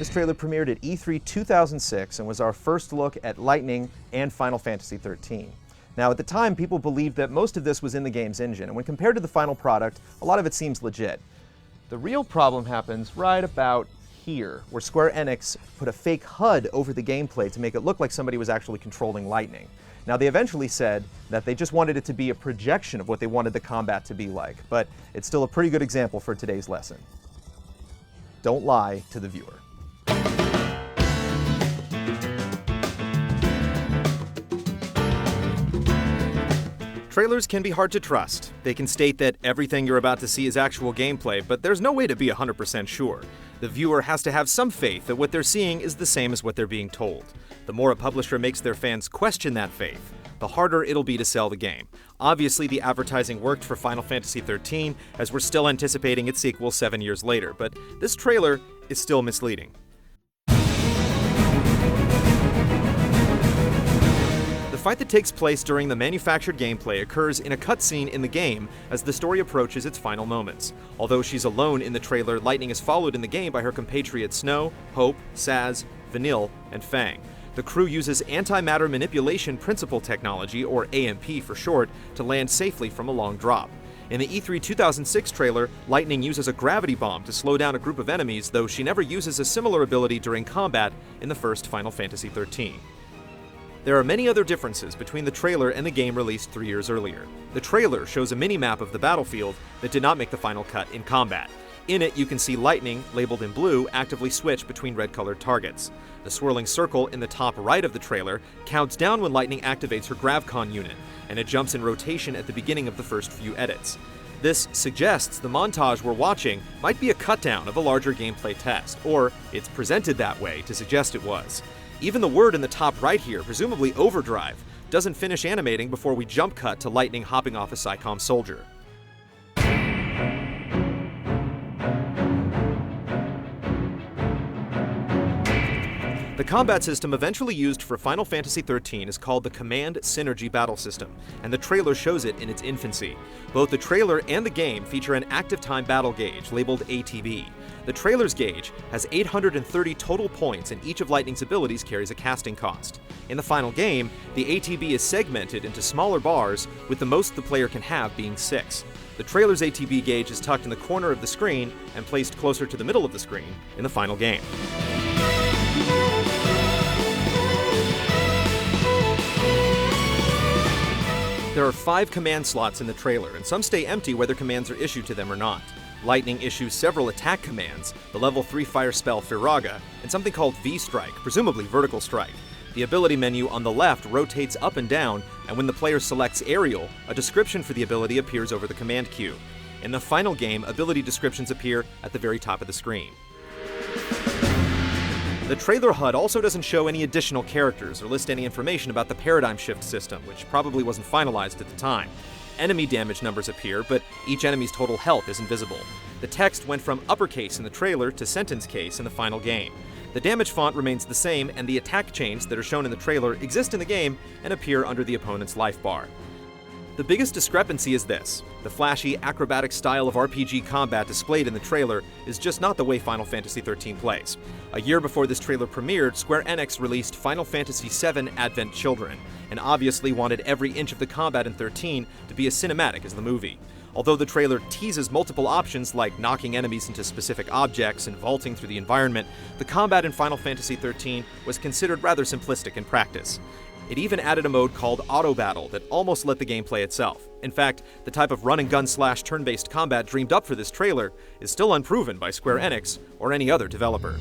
This trailer premiered at E3 2006 and was our first look at Lightning and Final Fantasy XIII. Now, at the time, people believed that most of this was in the game's engine, and when compared to the final product, a lot of it seems legit. The real problem happens right about here, where Square Enix put a fake HUD over the gameplay to make it look like somebody was actually controlling Lightning. Now, they eventually said that they just wanted it to be a projection of what they wanted the combat to be like, but it's still a pretty good example for today's lesson. Don't lie to the viewer. Trailers can be hard to trust. They can state that everything you're about to see is actual gameplay, but there's no way to be 100% sure. The viewer has to have some faith that what they're seeing is the same as what they're being told. The more a publisher makes their fans question that faith, the harder it'll be to sell the game. Obviously, the advertising worked for Final Fantasy XIII, as we're still anticipating its sequel 7 years later, but this trailer is still misleading. The fight that takes place during the manufactured gameplay occurs in a cutscene in the game as the story approaches its final moments. Although she's alone in the trailer, Lightning is followed in the game by her compatriots Snow, Hope, Saz, Vanille, and Fang. The crew uses antimatter manipulation principle technology, or AMP for short, to land safely from a long drop. In the E3 2006 trailer, Lightning uses a gravity bomb to slow down a group of enemies, though she never uses a similar ability during combat in the first Final Fantasy XIII. There are many other differences between the trailer and the game released 3 years earlier. The trailer shows a mini-map of the battlefield that did not make the final cut in combat. In it, you can see Lightning, labeled in blue, actively switch between red-colored targets. The swirling circle in the top right of the trailer counts down when Lightning activates her Gravcon unit, and it jumps in rotation at the beginning of the first few edits. This suggests the montage we're watching might be a cut-down of a larger gameplay test, or it's presented that way to suggest it was. Even the word in the top right here, presumably overdrive, doesn't finish animating before we jump cut to Lightning hopping off a SciComm soldier. The combat system eventually used for Final Fantasy XIII is called the Command Synergy Battle System, and the trailer shows it in its infancy. Both the trailer and the game feature an active time battle gauge, labeled ATB. The trailer's gauge has 830 total points, and each of Lightning's abilities carries a casting cost. In the final game, the ATB is segmented into smaller bars, with the most the player can have being 6. The trailer's ATB gauge is tucked in the corner of the screen and placed closer to the middle of the screen in the final game. There are 5 command slots in the trailer, and some stay empty whether commands are issued to them or not. Lightning issues several attack commands, the level 3 fire spell Firaga, and something called V-Strike, presumably vertical strike. The ability menu on the left rotates up and down, and when the player selects Aerial, a description for the ability appears over the command queue. In the final game, ability descriptions appear at the very top of the screen. The trailer HUD also doesn't show any additional characters or list any information about the paradigm shift system, which probably wasn't finalized at the time. Enemy damage numbers appear, but each enemy's total health isn't visible. The text went from uppercase in the trailer to sentence case in the final game. The damage font remains the same, and the attack chains that are shown in the trailer exist in the game and appear under the opponent's life bar. The biggest discrepancy is this: the flashy, acrobatic style of RPG combat displayed in the trailer is just not the way Final Fantasy XIII plays. A year before this trailer premiered, Square Enix released Final Fantasy VII Advent Children, and obviously wanted every inch of the combat in 13 to be as cinematic as the movie. Although the trailer teases multiple options like knocking enemies into specific objects and vaulting through the environment, the combat in Final Fantasy XIII was considered rather simplistic in practice. It even added a mode called Auto Battle that almost let the game play itself. In fact, the type of run-and-gun slash turn-based combat dreamed up for this trailer is still unproven by Square Enix or any other developer.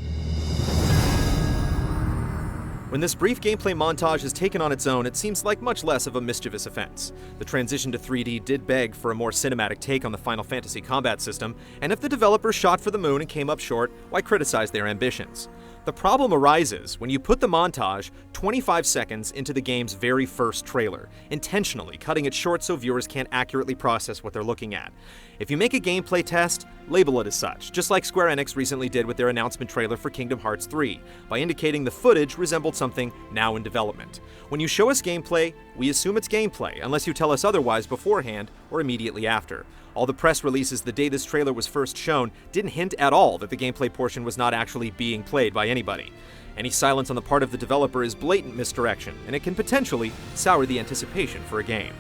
When this brief gameplay montage is taken on its own, it seems like much less of a mischievous offense. The transition to 3D did beg for a more cinematic take on the Final Fantasy combat system, and if the developers shot for the moon and came up short, why criticize their ambitions? The problem arises when you put the montage 25 seconds into the game's very first trailer, intentionally cutting it short so viewers can't accurately process what they're looking at. If you make a gameplay test, label it as such, just like Square Enix recently did with their announcement trailer for Kingdom Hearts 3, by indicating the footage resembled something now in development. When you show us gameplay, we assume it's gameplay, unless you tell us otherwise beforehand or immediately after. All the press releases the day this trailer was first shown didn't hint at all that the gameplay portion was not actually being played by anybody. Any silence on the part of the developer is blatant misdirection, and it can potentially sour the anticipation for a game.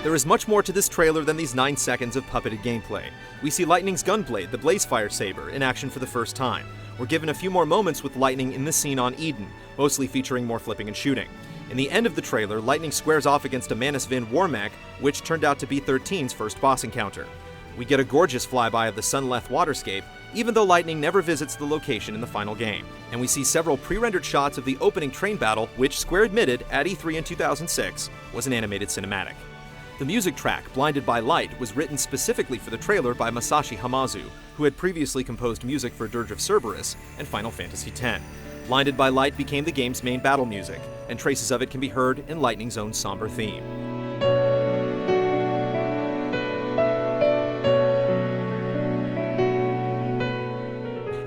There is much more to this trailer than these 9 seconds of puppeted gameplay. We see Lightning's gunblade, the Blazefire Saber, in action for the first time. We're given a few more moments with Lightning in the scene on Eden, mostly featuring more flipping and shooting. In the end of the trailer, Lightning squares off against a Manus Vin war mech, which turned out to be 13's first boss encounter. We get a gorgeous flyby of the Sunleth waterscape, even though Lightning never visits the location in the final game. And we see several pre-rendered shots of the opening train battle, which Square admitted at E3 in 2006 was an animated cinematic. The music track, Blinded by Light, was written specifically for the trailer by Masashi Hamazu, who had previously composed music for Dirge of Cerberus and Final Fantasy X. Blinded by Light became the game's main battle music, and traces of it can be heard in Lightning's own somber theme.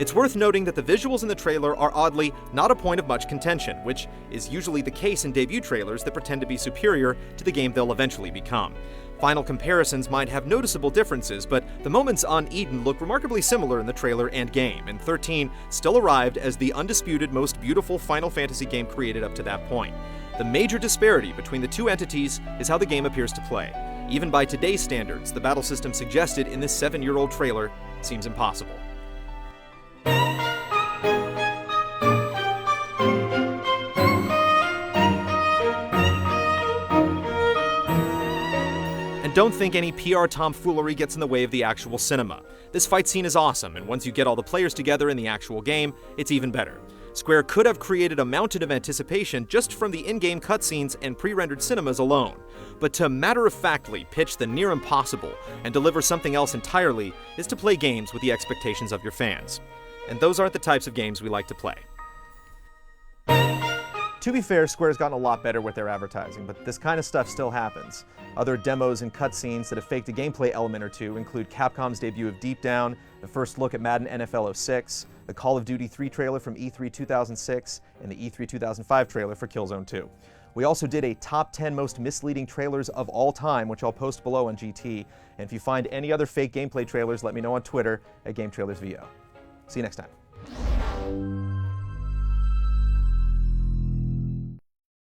It's worth noting that the visuals in the trailer are oddly not a point of much contention, which is usually the case in debut trailers that pretend to be superior to the game they'll eventually become. Final comparisons might have noticeable differences, but the moments on Eden look remarkably similar in the trailer and game, and 13 still arrived as the undisputed most beautiful Final Fantasy game created up to that point. The major disparity between the two entities is how the game appears to play. Even by today's standards, the battle system suggested in this 7-year-old trailer seems impossible. Don't think any PR tomfoolery gets in the way of the actual cinema. This fight scene is awesome, and once you get all the players together in the actual game, it's even better. Square could have created a mountain of anticipation just from the in-game cutscenes and pre-rendered cinemas alone, but to matter-of-factly pitch the near impossible and deliver something else entirely is to play games with the expectations of your fans. And those aren't the types of games we like to play. To be fair, Square's gotten a lot better with their advertising, but this kind of stuff still happens. Other demos and cutscenes that have faked a gameplay element or two include Capcom's debut of Deep Down, the first look at Madden NFL 06, the Call of Duty 3 trailer from E3 2006, and the E3 2005 trailer for Killzone 2. We also did a top 10 most misleading trailers of all time, which I'll post below on GT. And if you find any other fake gameplay trailers, let me know on Twitter at GameTrailersVO. See you next time.